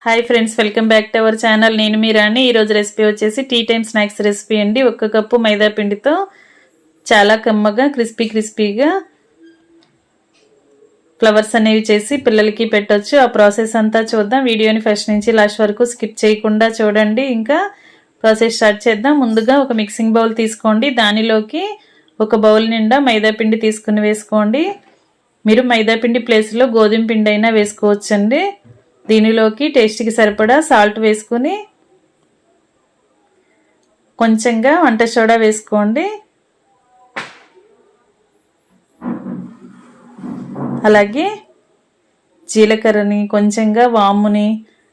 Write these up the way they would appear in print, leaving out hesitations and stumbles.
Hi friends, welcome back to our channel. నేను మీ రాణి. ఈరోజు recipe వచ్చేసి టీ టైమ్ స్నాక్స్ రెసిపీ అండి. 1 కప్పు మైదా పిండితో చాలా కమ్మగా క్రిస్పీగా ఫ్లవర్స్ అనేవి చేసి పిల్లలకి పెట్టొచ్చు. ఆ ప్రాసెస్ అంతా చూద్దాం. వీడియోని ఫస్ట్ నుంచి లాస్ట్ వరకు స్కిప్ చేయకుండా చూడండి. ఇంకా ప్రాసెస్ స్టార్ట్ చేద్దాం. ముందుగా ఒక మిక్సింగ్ బౌల్ తీసుకోండి. దానిలోకి ఒక బౌల్ నిండా మైదా పిండి తీసుకుని వేసుకోండి. మీరు మైదా పిండి ప్లేస్లో గోధుమ పిండి అయినా వేసుకోవచ్చండి. దీనిలోకి టేస్ట్కి సరిపడా సాల్ట్ వేసుకుని కొంచెంగా వంట సోడా వేసుకోండి. అలాగే జీలకర్రని, కొంచెంగా వాముని,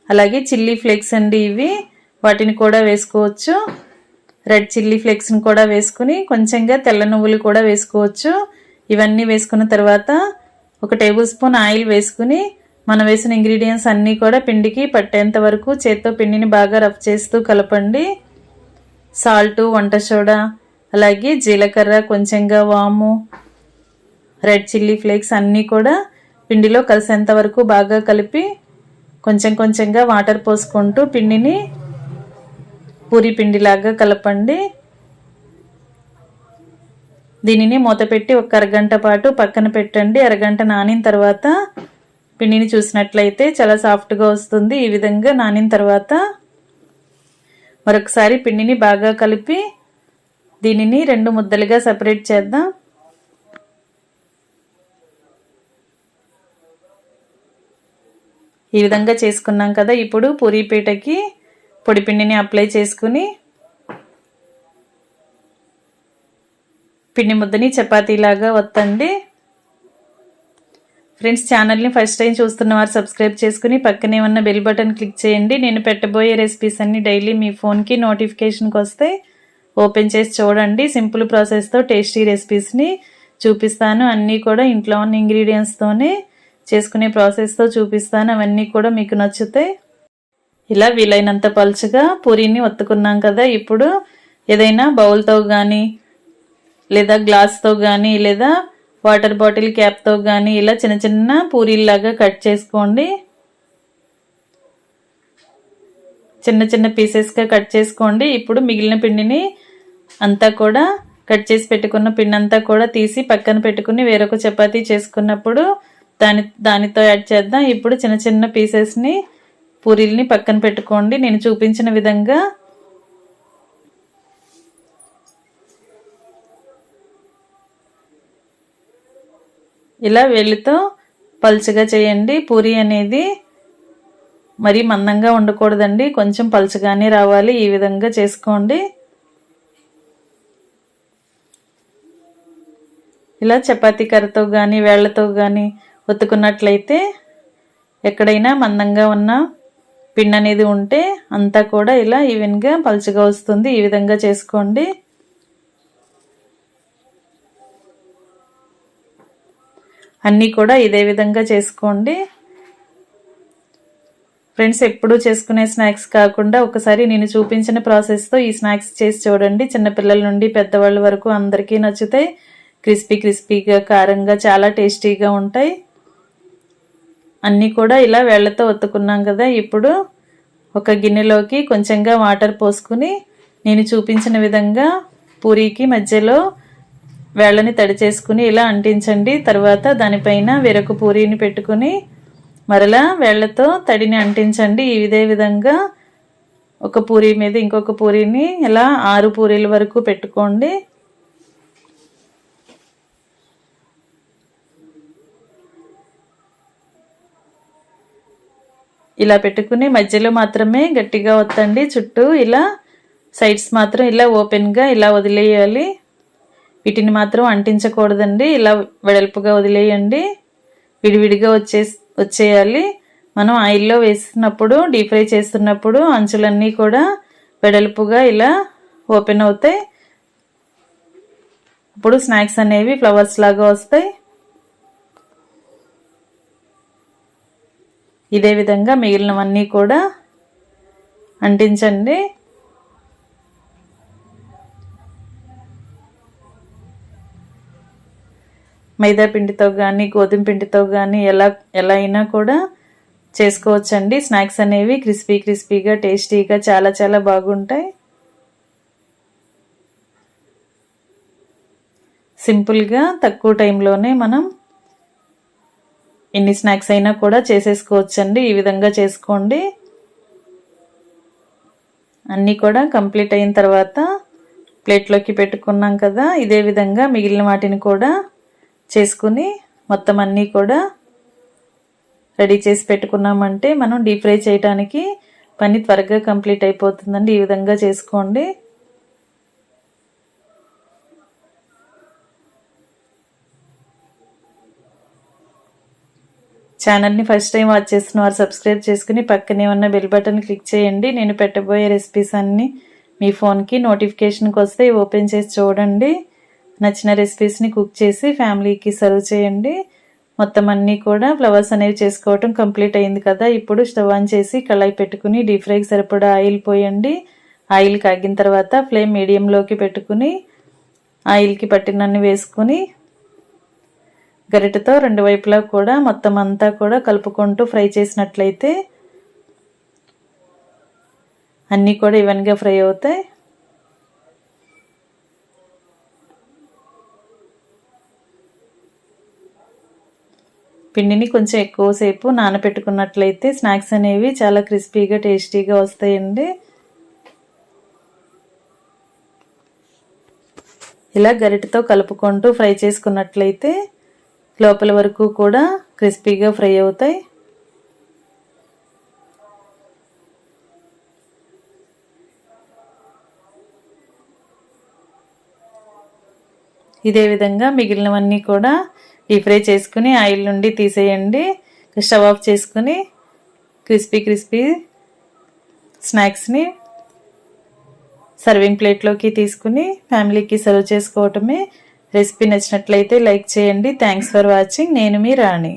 అలాగే చిల్లీ ఫ్లేక్స్ అండి ఇవి, వాటిని కూడా వేసుకోవచ్చు. రెడ్ చిల్లీ ఫ్లేక్స్ని కూడా వేసుకుని కొంచెంగా తెల్ల నువ్వులు కూడా వేసుకోవచ్చు. ఇవన్నీ వేసుకున్న తర్వాత 1 టేబుల్ స్పూన్ ఆయిల్ వేసుకుని మనం వేసిన ఇంగ్రీడియంట్స్ అన్నీ కూడా పిండికి పట్టేంత వరకు చేత్తో పిండిని బాగా రఫ్ చేస్తూ కలపండి. సాల్టు, వంట సోడా, అలాగే జీలకర్ర, కొంచెంగా వాము, రెడ్ చిల్లీ ఫ్లేక్స్ అన్నీ కూడా పిండిలో కలిసేంత వరకు బాగా కలిపి కొంచెంగా వాటర్ పోసుకుంటూ పిండిని పూరి పిండిలాగా కలపండి. దీనిని మూత పెట్టి 1 అరగంట పాటు పక్కన పెట్టండి. అరగంట నానిన తర్వాత పిండిని చూసినట్లయితే చాలా సాఫ్ట్గా వస్తుంది. ఈ విధంగా నానిన తర్వాత మరొకసారి పిండిని బాగా కలిపి దీనిని 2 ముద్దలుగా సెపరేట్ చేద్దాం. ఈ విధంగా చేసుకున్నాం కదా. ఇప్పుడు పూరీ పీటకి పొడి పిండిని అప్లై చేసుకుని పిండి ముద్దని చపాతీలాగా వత్తండి. ఫ్రెండ్స్, ఛానల్ని ఫస్ట్ టైం చూస్తున్న వారు సబ్స్క్రైబ్ చేసుకుని పక్కనే ఉన్న బెల్ బటన్ క్లిక్ చేయండి. నేను పెట్టబోయే రెసిపీస్ అన్ని డైలీ మీ ఫోన్కి నోటిఫికేషన్కి వస్తాయి. ఓపెన్ చేసి చూడండి. సింపుల్ ప్రాసెస్తో టేస్టీ రెసిపీస్ని చూపిస్తాను. అన్నీ కూడా ఇంట్లో ఉన్న ఇంగ్రీడియంట్స్తోనే చేసుకునే ప్రాసెస్తో చూపిస్తాను. అవన్నీ కూడా మీకు నచ్చుతాయి. ఇలా వీలైనంత పలుచగా పూరీని ఒత్తుకున్నాం కదా. ఇప్పుడు ఏదైనా బౌల్తో కానీ లేదా గ్లాస్తో కానీ లేదా వాటర్ బాటిల్ క్యాప్తో కానీ ఇలా చిన్న పూరీల్లాగా కట్ చేసుకోండి. చిన్న పీసెస్గా కట్ చేసుకోండి. ఇప్పుడు మిగిలిన పిండిని అంతా కూడా కట్ చేసి పెట్టుకున్న పిండి అంతా కూడా తీసి పక్కన పెట్టుకుని వేరొక చపాతీ చేసుకున్నప్పుడు దానితో యాడ్ చేద్దాం. ఇప్పుడు చిన్న పీసెస్ని పూరీల్ని పక్కన పెట్టుకోండి. నేను చూపించిన విధంగా ఇలా వేలితో పలుచగా చేయండి. పూరీ అనేది మరీ మందంగా ఉండకూడదండి, కొంచెం పలుచగానే రావాలి. ఈ విధంగా చేసుకోండి. ఇలా చపాతీ కర్రతో కానీ వేళ్లతో కానీ ఒత్తుకున్నట్లయితే ఎక్కడైనా మందంగా ఉన్న పిండి అనేది ఉంటే అంతా కూడా ఇలా ఈవెన్గా పలుచగా వస్తుంది. ఈ విధంగా చేసుకోండి. అన్నీ కూడా ఇదే విధంగా చేసుకోండి. ఫ్రెండ్స్, ఎప్పుడూ చేసుకునే స్నాక్స్ కాకుండా ఒకసారి నేను చూపించిన ప్రాసెస్తో ఈ స్నాక్స్ చేసి చూడండి. చిన్నపిల్లల నుండి పెద్దవాళ్ళ వరకు అందరికీ నచ్చుతాయి. క్రిస్పీగా, కారంగా, చాలా టేస్టీగా ఉంటాయి. అన్నీ కూడా ఇలా వేళ్లతో ఒత్తుకున్నాం కదా. ఇప్పుడు ఒక గిన్నెలోకి కొంచెంగా వాటర్ పోసుకుని నేను చూపించిన విధంగా పూరీకి మధ్యలో వేళ్ళని తడి చేసుకుని ఇలా అంటించండి. తర్వాత దానిపైన వేరొక పూరీని పెట్టుకుని మరలా వేళ్లతో తడిని అంటించండి. ఇదే విధంగా ఒక పూరీ మీద ఇంకొక పూరీని ఇలా 6 పూరీల వరకు పెట్టుకోండి. ఇలా పెట్టుకుని మధ్యలో మాత్రమే గట్టిగా ఒత్తండి. చుట్టూ ఇలా సైడ్స్ మాత్రం ఇలా ఓపెన్గా ఇలా వదిలేయాలి. వీటిని మాత్రం అంటించకూడదండి. ఇలా వెడల్పుగా వదిలేయండి. విడివిడిగా వచ్చేయాలి. మనం ఆయిల్లో వేసినప్పుడు, డీప్ ఫ్రై చేస్తున్నప్పుడు అంచులన్నీ కూడా వెడల్పుగా ఇలా ఓపెన్ అవుతాయి. అప్పుడు స్నాక్స్ అనేవి ఫ్లవర్స్ లాగా వస్తాయి. ఇదే విధంగా మిగిలినవన్నీ కూడా అంటించండి. మైదా పిండితో కానీ గోధుమ పిండితో కానీ ఎలా అయినా కూడా చేసుకోవచ్చండి. స్నాక్స్ అనేవి క్రిస్పీగా టేస్టీగా చాలా బాగుంటాయి. సింపుల్గా తక్కువ టైంలోనే మనం ఎన్ని స్నాక్స్ అయినా కూడా చేసేసుకోవచ్చండి. ఈ విధంగా చేసుకోండి. అన్నీ కూడా కంప్లీట్ అయిన తర్వాత ప్లేట్లోకి పెట్టుకున్నాం కదా, ఇదే విధంగా మిగిలిన వాటిని కూడా చేసుకుని మొత్తం అన్నీ కూడా రెడీ చేసి పెట్టుకున్నామంటే మనం డీప్ ఫ్రై చేయడానికి పని త్వరగా కంప్లీట్ అయిపోతుందండి. ఈ విధంగా చేసుకోండి. ఛానల్ని ఫస్ట్ టైం వాచ్ చేస్తున్న వారు సబ్స్క్రైబ్ చేసుకుని పక్కనే ఉన్న బెల్ బటన్ క్లిక్ చేయండి. నేను పెట్టబోయే రెసిపీస్ అన్నీ మీ ఫోన్కి నోటిఫికేషన్కి వస్తే ఓపెన్ చేసి చూడండి. నచ్చిన రెసిపీస్ని కుక్ చేసి ఫ్యామిలీకి సర్వ్ చేయండి. మొత్తం అన్నీ కూడా ఫ్లవర్స్ అనేవి చేసుకోవటం కంప్లీట్ అయింది కదా. ఇప్పుడు స్టవ్ ఆన్ చేసి కళాయి పెట్టుకుని డీప్ ఫ్రైకి సరిపడా ఆయిల్ పోయండి. ఆయిల్ కాగిన తర్వాత ఫ్లేమ్ మీడియంలోకి పెట్టుకుని ఆయిల్కి పట్టినన్ని వేసుకుని గరిటెతో రెండు వైపులా కూడా మొత్తం అంతా కూడా కలుపుకుంటూ ఫ్రై చేసినట్లయితే అన్నీ కూడా ఈవెన్గా ఫ్రై అవుతాయి. పిండిని కొంచెం ఎక్కువసేపు నానబెట్టుకున్నట్లయితే స్నాక్స్ అనేవి చాలా క్రిస్పీగా టేస్టీగా వస్తాయండి. ఇలా గరిటెతో కలుపుకుంటూ ఫ్రై చేసుకున్నట్లయితే లోపల వరకు కూడా క్రిస్పీగా ఫ్రై అవుతాయి. ఇదే విధంగా మిగిలినవన్నీ కూడా డీప్ ఫ్రై చేసుకుని ఆయిల్ నుండి తీసేయండి. స్టవ్ ఆఫ్ చేసుకుని క్రిస్పీ స్నాక్స్ని సర్వింగ్ ప్లేట్లోకి తీసుకుని ఫ్యామిలీకి సర్వ్ చేసుకోవటమే. రెసిపీ నచ్చినట్లయితే లైక్ చేయండి. Thanks for watching. నేను మీ రాణి.